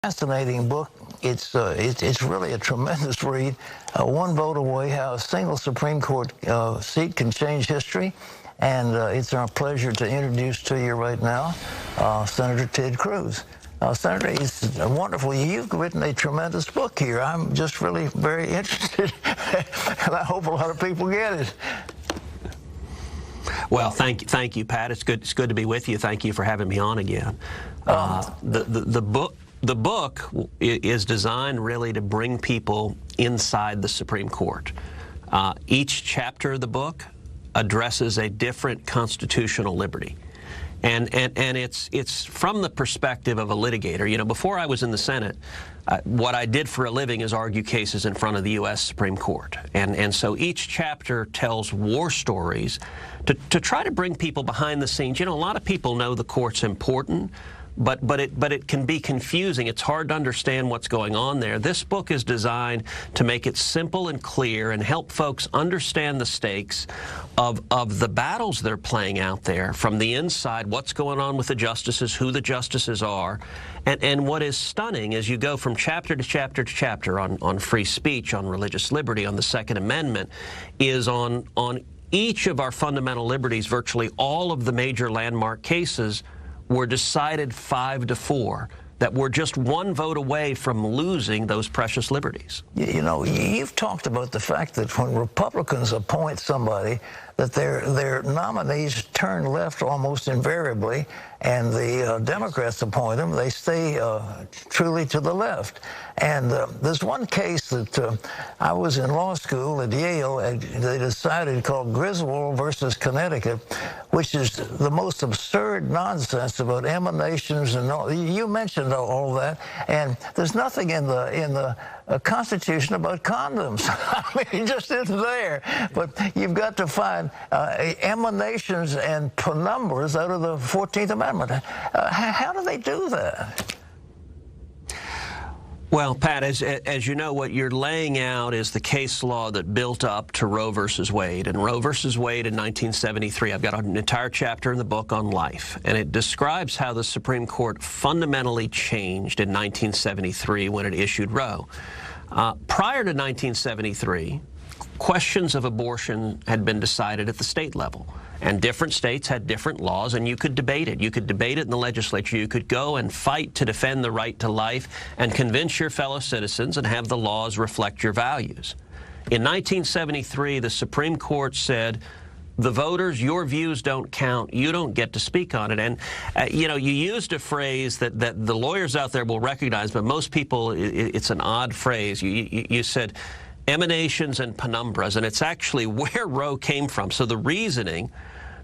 Fascinating book. It's really a tremendous read. One vote away, how a single Supreme Court seat can change history. And it's our pleasure to introduce to you right now Senator Ted Cruz. Senator, it's wonderful. You've written a tremendous book here. I'm just really very interested, and I hope a lot of people get it. Well, thank you, Pat. It's good to be with you. Thank you for having me on again. The book is designed really to bring people inside the Supreme Court. Each chapter of the book addresses a different constitutional liberty. And it's from the perspective of a litigator. You know, before I was in the Senate, what I did for a living is argue cases in front of the U.S. Supreme Court. And so each chapter tells war stories to try to bring people behind the scenes. You know, a lot of people know the court's important, but it can be confusing. It's hard to understand what's going on there. This book is designed to make it simple and clear and help folks understand the stakes of the battles they're playing out there from the inside, what's going on with the justices, who the justices are. And what is stunning as you go from chapter to chapter to chapter on free speech, on religious liberty, on the Second Amendment, is on each of our fundamental liberties. Virtually all of the major landmark cases were decided 5-4, that we're just one vote away from losing those precious liberties. You know, you've talked about the fact that when Republicans appoint somebody, that their nominees turn left almost invariably, and the Democrats appoint them, they stay truly to the left. And there's one case that I was in law school at Yale, and they decided, called Griswold versus Connecticut, which is the most absurd nonsense about emanations and all. You mentioned all that, and there's nothing in the Constitution about condoms. I mean, it just isn't there. But you've got to find emanations and penumbras out of the 14th Amendment. How do they do that? Well, Pat, as you know, what you're laying out is the case law that built up to Roe versus Wade. And Roe versus Wade in 1973, I've got an entire chapter in the book on life, and it describes how the Supreme Court fundamentally changed in 1973 when it issued Roe. Prior to 1973, questions of abortion had been decided at the state level. And different states had different laws, and you could debate it. You could debate it in the legislature. You could go and fight to defend the right to life and convince your fellow citizens and have the laws reflect your values. In 1973, the Supreme Court said, the voters, your views don't count. You don't get to speak on it. And, you know, you used a phrase that the lawyers out there will recognize, but most people, it's an odd phrase. You said emanations and penumbras, and it's actually where Roe came from. So the reasoning,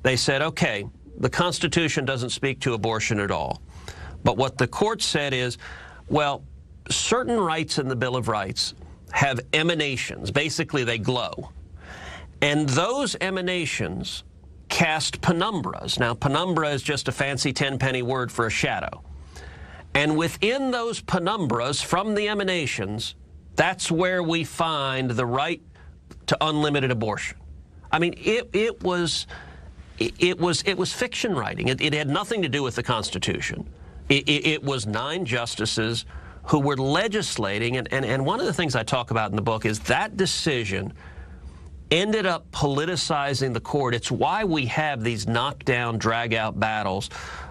they said, okay, the Constitution doesn't speak to abortion at all. But what the court said is, well, certain rights in the Bill of Rights have emanations. Basically, they glow. And those emanations cast penumbras. Now, penumbra is just a fancy 10-penny word for a shadow. And within those penumbras, from the emanations, that's where we find the right to unlimited abortion. I mean, it was fiction writing. It had nothing to do with the Constitution. It was 9 justices who were legislating, and one of the things I talk about in the book is that decision ended up politicizing the court. It's why we have these knockdown, drag-out battles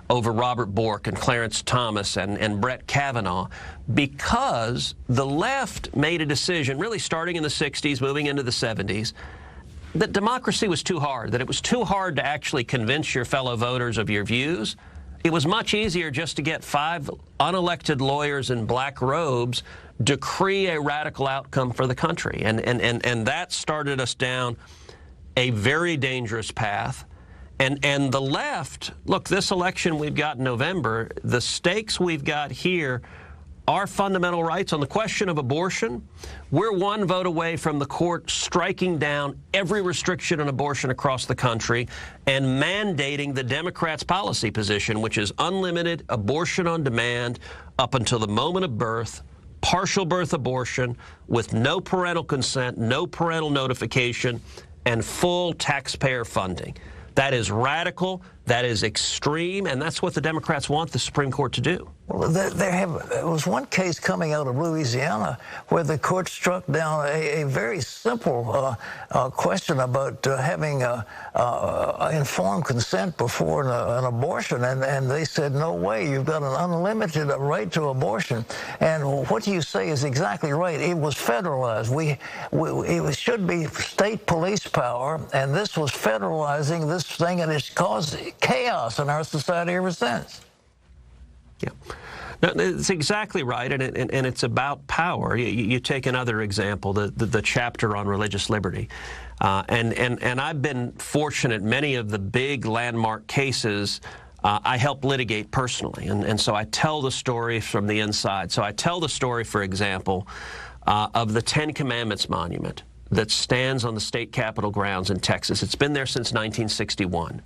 over Robert Bork and Clarence Thomas and Brett Kavanaugh, because the left made a decision, really starting in the 60s, moving into the 70s, that democracy was too hard, that it was too hard to actually convince your fellow voters of your views. It was much easier just to get 5 unelected lawyers in black robes decree a radical outcome for the country. And that started us down a very dangerous path. And the left, look, this election we've got in November, the stakes we've got here are fundamental rights. On the question of abortion, we're one vote away from the court striking down every restriction on abortion across the country and mandating the Democrats' policy position, which is unlimited abortion on demand up until the moment of birth, partial birth abortion with no parental consent, no parental notification, and full taxpayer funding. That is radical. That is extreme, and that's what the Democrats want the Supreme Court to do. Well, there was one case coming out of Louisiana where the court struck down a very simple question about having informed consent before an abortion, and they said, no way, you've got an unlimited right to abortion. And what you say is exactly right. It was federalized. It should be state police power, and this was federalizing this thing, and it's caused chaos in our society ever since. Yeah, no, it's exactly right, and it's about power. You take another example, the chapter on religious liberty, and I've been fortunate. Many of the big landmark cases I help litigate personally, and so I tell the story from the inside. So I tell the story, for example, of the Ten Commandments monument that stands on the state capitol grounds in Texas. It's been there since 1961,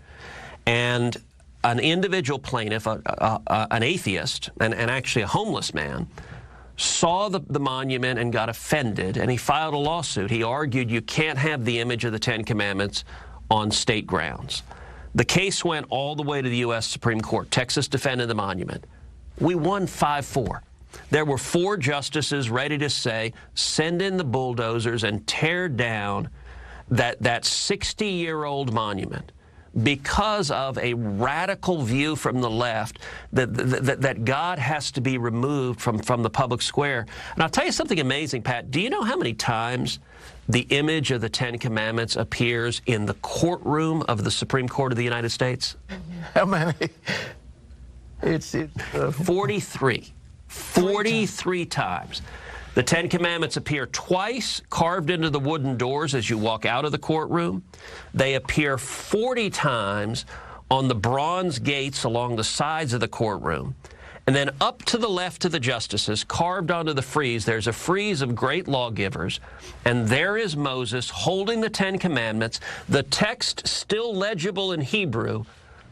and an individual plaintiff, an atheist, and actually a homeless man, saw the monument and got offended, and he filed a lawsuit. He argued you can't have the image of the Ten Commandments on state grounds. The case went all the way to the U.S. Supreme Court. Texas defended the monument. We won 5-4. There were 4 justices ready to say, send in the bulldozers and tear down that 60-year-old monument, because of a radical view from the left that God has to be removed from the public square. And I'll tell you something amazing, Pat. Do you know how many times the image of the Ten Commandments appears in the courtroom of the Supreme Court of the United States? How many? It's 43. 43 times. The Ten Commandments appear twice, carved into the wooden doors as you walk out of the courtroom. They appear 40 times on the bronze gates along the sides of the courtroom. And then up to the left of the justices, carved onto the frieze, there's a frieze of great lawgivers, and there is Moses holding the Ten Commandments, the text still legible in Hebrew,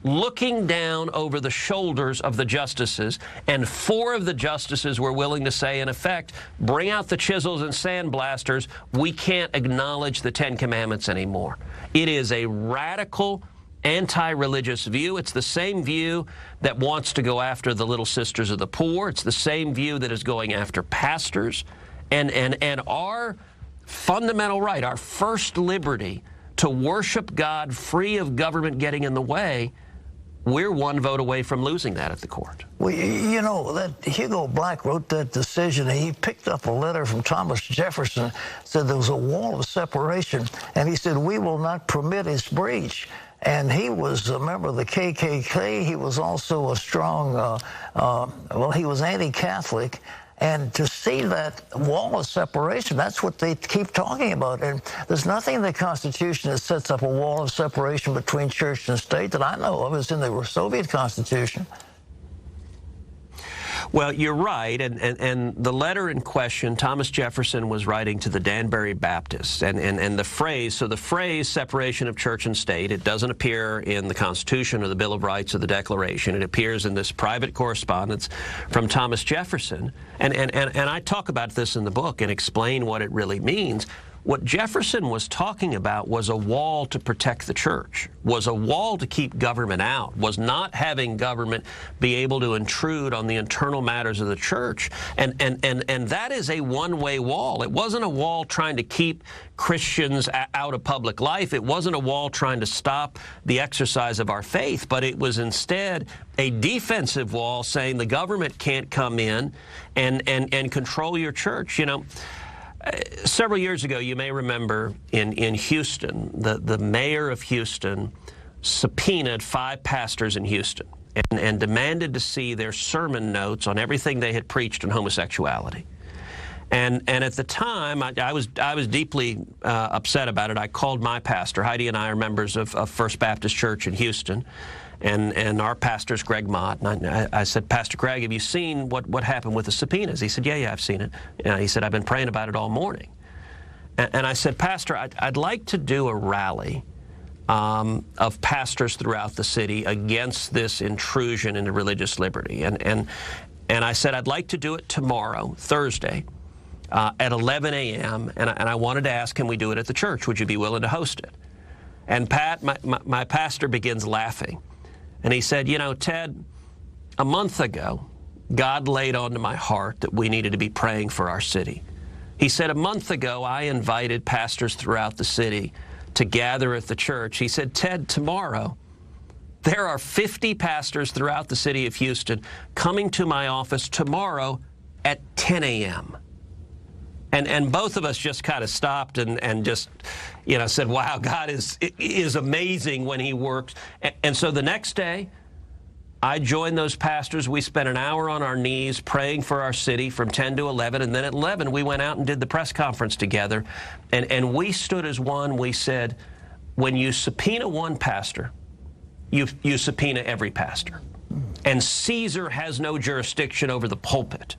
looking down over the shoulders of the justices, and 4 of the justices were willing to say, in effect, bring out the chisels and sandblasters. We can't acknowledge the Ten Commandments anymore. It is a radical, anti-religious view. It's the same view that wants to go after the Little Sisters of the Poor. It's the same view that is going after pastors. And our fundamental right, our first liberty to worship God free of government getting in the way, we're 1 vote away from losing that at the court. Well, you know, that Hugo Black wrote that decision, and he picked up a letter from Thomas Jefferson, said there was a wall of separation, and he said, we will not permit its breach. And he was a member of the KKK. He was also a strong, well, he was anti-Catholic. And to see that wall of separation, that's what they keep talking about. And there's nothing in the Constitution that sets up a wall of separation between church and state that I know of. It's in the Soviet Constitution. Well, you're right, and the letter in question, Thomas Jefferson was writing to the Danbury Baptists, and the phrase separation of church and state, it doesn't appear in the Constitution or the Bill of Rights or the Declaration. It appears in this private correspondence from Thomas Jefferson, and I talk about this in the book and explain what it really means. What Jefferson was talking about was a wall to protect the church, was a wall to keep government out, was not having government be able to intrude on the internal matters of the church. And that is a one-way wall. It wasn't a wall trying to keep Christians out of public life. It wasn't a wall trying to stop the exercise of our faith, but it was instead a defensive wall saying the government can't come in and control your church. You know, several years ago, you may remember in Houston, the mayor of Houston subpoenaed 5 pastors in Houston and demanded to see their sermon notes on everything they had preached on homosexuality. And at the time, I was deeply upset about it. I called my pastor. Heidi and I are members of First Baptist Church in Houston. And our pastor's Greg Mott. And I said, Pastor Greg, have you seen what happened with the subpoenas? He said, yeah, I've seen it. And he said, I've been praying about it all morning. And I said, Pastor, I'd like to do a rally of pastors throughout the city against this intrusion into religious liberty. And I said, I'd like to do it tomorrow, Thursday, at 11 a.m. And I wanted to ask, can we do it at the church? Would you be willing to host it? And Pat, my pastor begins laughing. And he said, you know, Ted, a month ago, God laid onto my heart that we needed to be praying for our city. He said, a month ago, I invited pastors throughout the city to gather at the church. He said, Ted, tomorrow, there are 50 pastors throughout the city of Houston coming to my office tomorrow at 10 a.m. And both of us just kind of stopped and just, you know, said, wow, God is amazing when he works. And so the next day, I joined those pastors. We spent an hour on our knees praying for our city from 10 to 11. And then at 11, we went out and did the press conference together. And we stood as one. We said, when you subpoena one pastor, you subpoena every pastor. And Caesar has no jurisdiction over the pulpit.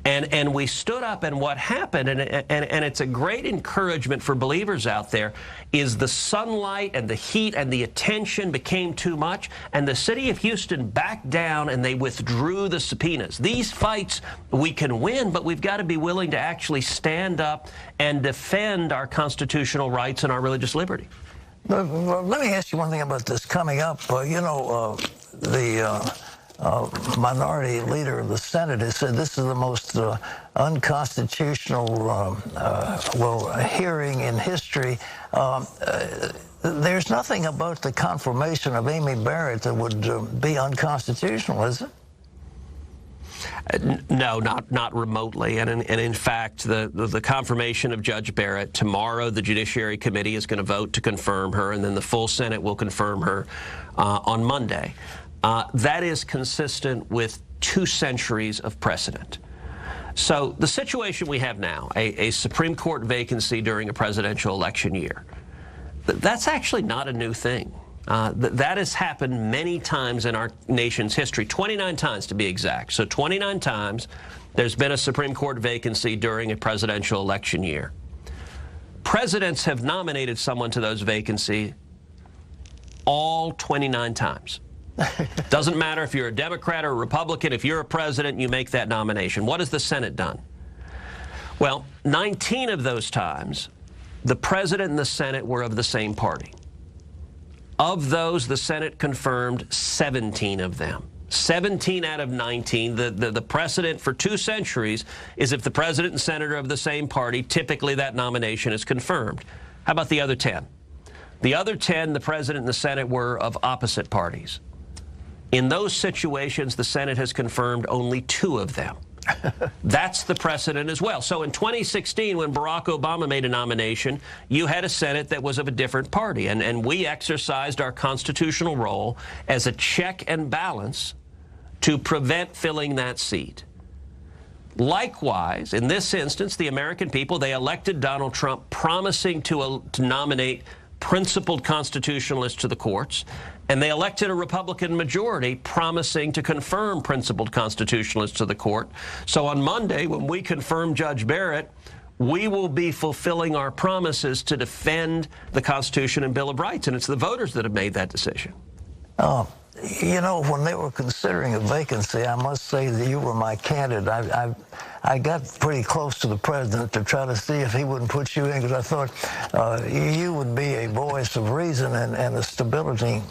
And we stood up, and what happened, and it's a great encouragement for believers out there, is the sunlight and the heat and the attention became too much, and the city of Houston backed down and they withdrew the subpoenas. These fights we can win, but we've got to be willing to actually stand up and defend our constitutional rights and our religious liberty. Let me ask you one thing about this coming up. The minority leader of the Senate has said this is the most unconstitutional hearing in history. There's nothing about the confirmation of Amy Barrett that would be unconstitutional, is it? No, not remotely. And in fact, the confirmation of Judge Barrett, tomorrow the Judiciary Committee is going to vote to confirm her, and then the full Senate will confirm her on Monday. That is consistent with 2 centuries of precedent. So the situation we have now, a Supreme Court vacancy during a presidential election year, that's actually not a new thing. That has happened many times in our nation's history, 29 times to be exact. So 29 times there's been a Supreme Court vacancy during a presidential election year. Presidents have nominated someone to those vacancies all 29 times. Doesn't matter if you're a Democrat or a Republican, if you're a president, you make that nomination. What has the Senate done? Well, 19 of those times, the president and the Senate were of the same party. Of those, the Senate confirmed 17 of them. 17 out of 19. The precedent for 2 centuries is if the president and senator are of the same party, typically that nomination is confirmed. How about the other 10? The other 10, the president and the Senate were of opposite parties. In those situations, the Senate has confirmed only 2 of them. That's the precedent as well. So in 2016, when Barack Obama made a nomination, you had a Senate that was of a different party, and we exercised our constitutional role as a check and balance to prevent filling that seat. Likewise, in this instance, the American people, they elected Donald Trump promising to nominate principled constitutionalists to the courts, and they elected a Republican majority promising to confirm principled constitutionalists to the court. So on Monday, when we confirm Judge Barrett, we will be fulfilling our promises to defend the Constitution and Bill of Rights, and it's the voters that have made that decision. You know, when they were considering a vacancy, I must say that you were my candidate. I got pretty close to the president to try to see if he wouldn't put you in, because I thought you would be a voice of reason and a stabilizing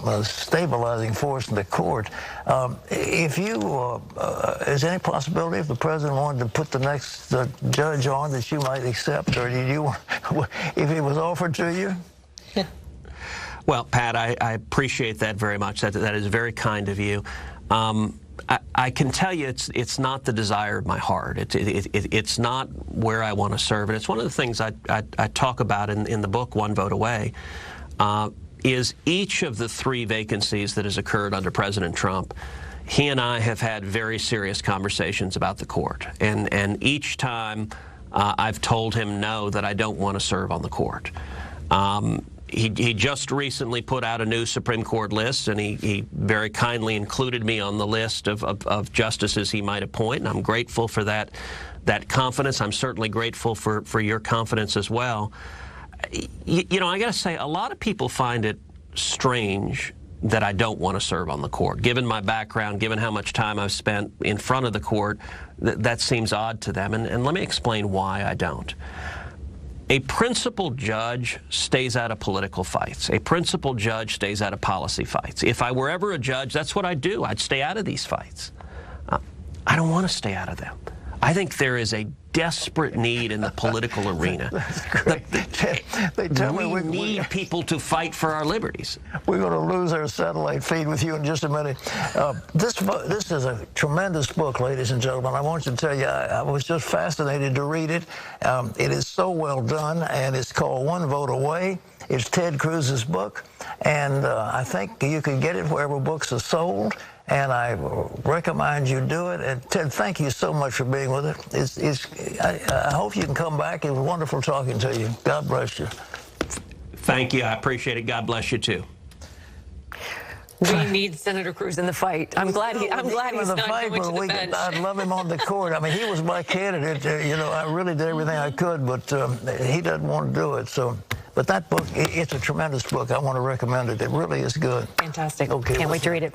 force in the court. If you, is there any possibility if the president wanted to put the next judge on that you might accept, or did you, if it was offered to you? Well, Pat, I appreciate that very much. That is very kind of you. I can tell you it's not the desire of my heart. It's not where I want to serve. And it's one of the things I talk about in the book, One Vote Away, is each of the 3 vacancies that has occurred under President Trump, he and I have had very serious conversations about the court. And each time I've told him no, that I don't want to serve on the court. He just recently put out a new Supreme Court list, and he very kindly included me on the list of justices he might appoint, and I'm grateful for that confidence. I'm certainly grateful for your confidence as well. You know, I got to say, a lot of people find it strange that I don't want to serve on the court. Given my background, given how much time I've spent in front of the court, that seems odd to them, and let me explain why I don't. A principled judge stays out of political fights. A principled judge stays out of policy fights. If I were ever a judge, that's what I'd do. I'd stay out of these fights. I don't want to stay out of them. I think there is a desperate need in the political arena. That's great. They tell me we need people to fight for our liberties. We're going to lose our satellite feed with you in just a minute. This is a tremendous book, ladies and gentlemen. I want to tell you, I was just fascinated to read it. It is so well done, and it's called One Vote Away. It's Ted Cruz's book, and I think you can get it wherever books are sold. And I recommend you do it. And Ted, thank you so much for being with us. I hope you can come back. It was wonderful talking to you. God bless you. Thank you. I appreciate it. God bless you too. We need Senator Cruz in the fight. I'm glad he's not going to the bench. I'd love him on the court. I mean, he was my candidate. You know, I really did everything I could, but he doesn't want to do it. So, but that book, it's a tremendous book. I want to recommend it. It really is good. Fantastic. Okay, can't wait to read it.